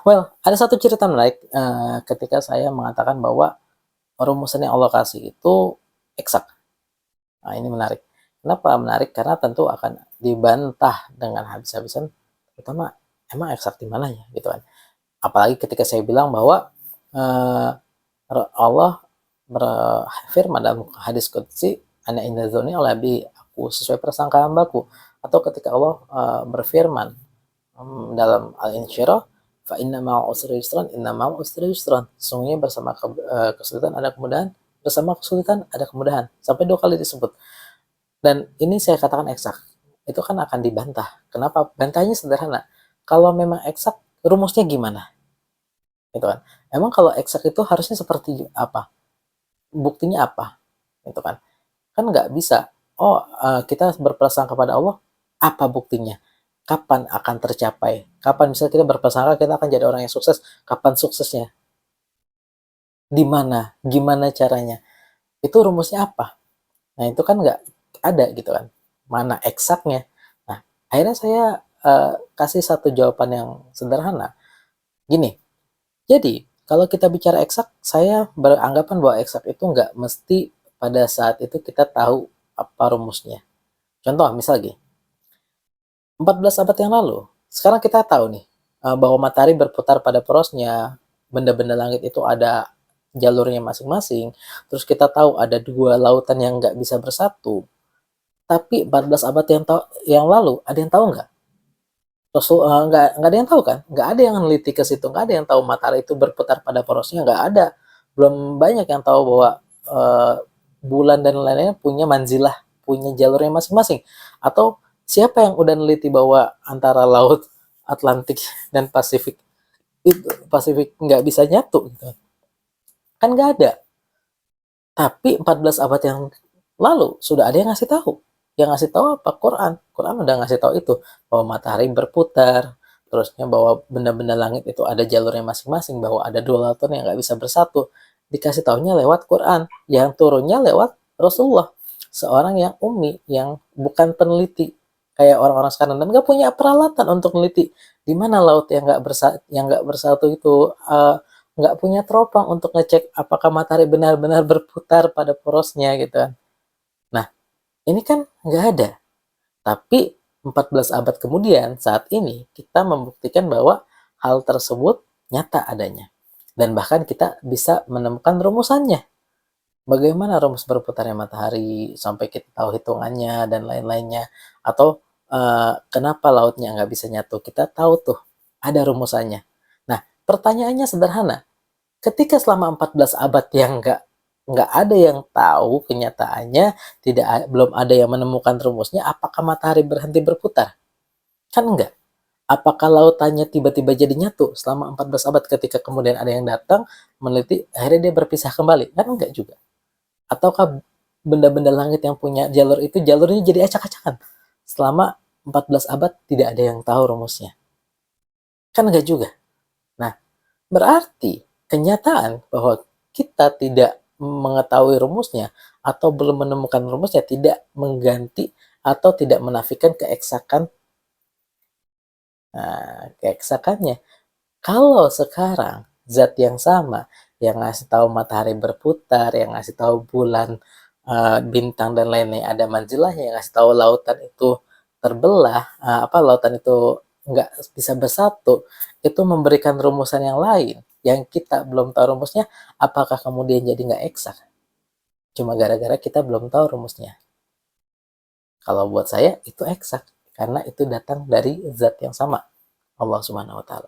Well, ada satu cerita menarik, ketika saya mengatakan bahwa rumusan yang Allah kasih itu eksak. Nah, ini menarik. Kenapa menarik? Karena tentu akan dibantah dengan habis-habisan, terutama emang eksak di mana ya, gitu kan. Apalagi ketika saya bilang bahwa eh, Allah berfirman dalam hadis qudsi, ana inda dzonni bi, aku sesuai prasangka hambaku. Atau ketika Allah berfirman dalam Al-Insyirah, fa inna ma'al usri yusran, inna ma'al usri yusran. Sesungguhnya bersama kesulitan ada kemudahan, bersama kesulitan ada kemudahan. Sampai 2 kali disebut. Dan ini saya katakan eksak. Itu kan akan dibantah. Kenapa? Bantahnya sederhana. Kalau memang eksak, rumusnya gimana? Gitu kan. Emang kalau eksak itu harusnya seperti apa? Buktinya apa? Gitu kan. Kan nggak bisa. Oh, kita berprasangka kepada Allah, apa buktinya? Kapan akan tercapai? Kapan misalnya kita berprasangka kita akan jadi orang yang sukses? Kapan suksesnya? Di mana? Gimana caranya? Itu rumusnya apa? Nah, itu kan nggak ada gitu kan. Mana eksaknya? Nah, akhirnya saya kasih satu jawaban yang sederhana. Gini, jadi kalau kita bicara eksak, saya beranggapan bahwa eksak itu nggak mesti pada saat itu kita tahu apa rumusnya. Contoh, misalnya 14 abad yang lalu, sekarang kita tahu nih bahwa matahari berputar pada porosnya, benda-benda langit itu ada jalurnya masing-masing, terus kita tahu ada 2 lautan yang nggak bisa bersatu. Tapi 14 abad yang lalu, ada yang tahu nggak? Nggak ada yang tahu kan? Nggak ada yang meneliti ke situ, nggak ada yang tahu matahari itu berputar pada porosnya, nggak ada. Belum banyak yang tahu bahwa eh, bulan dan lain-lainnya punya manzilah, punya jalurnya masing-masing. Atau siapa yang udah neliti bahwa antara laut Atlantik dan Pasifik nggak bisa nyatu gitu. Kan nggak ada. Tapi 14 abad yang lalu sudah ada yang ngasih tahu. Yang ngasih tahu apa? Quran. Quran udah ngasih tahu itu bahwa matahari berputar, terusnya bahwa benda-benda langit itu ada jalurnya masing-masing, bahwa ada 2 lautan yang nggak bisa bersatu. Dikasih tahunya lewat Quran, yang turunnya lewat Rasulullah, seorang yang ummi, yang bukan peneliti kayak orang-orang sekarang dan nggak punya peralatan untuk meneliti di mana laut yang nggak bersatu itu. Nggak punya teropong untuk ngecek apakah matahari benar-benar berputar pada porosnya gitu kan. Nah, ini kan nggak ada. Tapi 14 abad kemudian, saat ini, kita membuktikan bahwa hal tersebut nyata adanya. Dan bahkan kita bisa menemukan rumusannya. Bagaimana rumus berputarnya matahari, sampai kita tahu hitungannya, dan lain-lainnya. Atau kenapa lautnya nggak bisa nyatu, kita tahu tuh, ada rumusannya. Nah, pertanyaannya sederhana, ketika selama 14 abad yang nggak ada yang tahu kenyataannya, belum ada yang menemukan rumusnya, apakah matahari berhenti berputar? Kan enggak. Apakah lautannya tiba-tiba jadi nyatu selama 14 abad ketika kemudian ada yang datang meneliti, akhirnya dia berpisah kembali? Kan enggak juga. Ataukah benda-benda langit yang punya jalur itu jalurnya jadi acak-acakan selama 14 abad tidak ada yang tahu rumusnya? Kan enggak juga. Nah, berarti kenyataan bahwa kita tidak mengetahui rumusnya atau belum menemukan rumusnya tidak mengganti atau tidak menafikan keeksakan, keeksakannya. Kalau sekarang zat yang sama yang ngasih tahu matahari berputar, yang ngasih tahu bulan, bintang dan lainnya ada manzilahnya, yang ngasih tahu lautan itu terbelah, lautan itu nggak bisa bersatu, itu memberikan rumusan yang lain yang kita belum tahu rumusnya, apakah kemudian jadi nggak eksak? Cuma gara-gara kita belum tahu rumusnya. Kalau buat saya itu eksak, karena itu datang dari zat yang sama, Allah Subhanahu wa Ta'ala.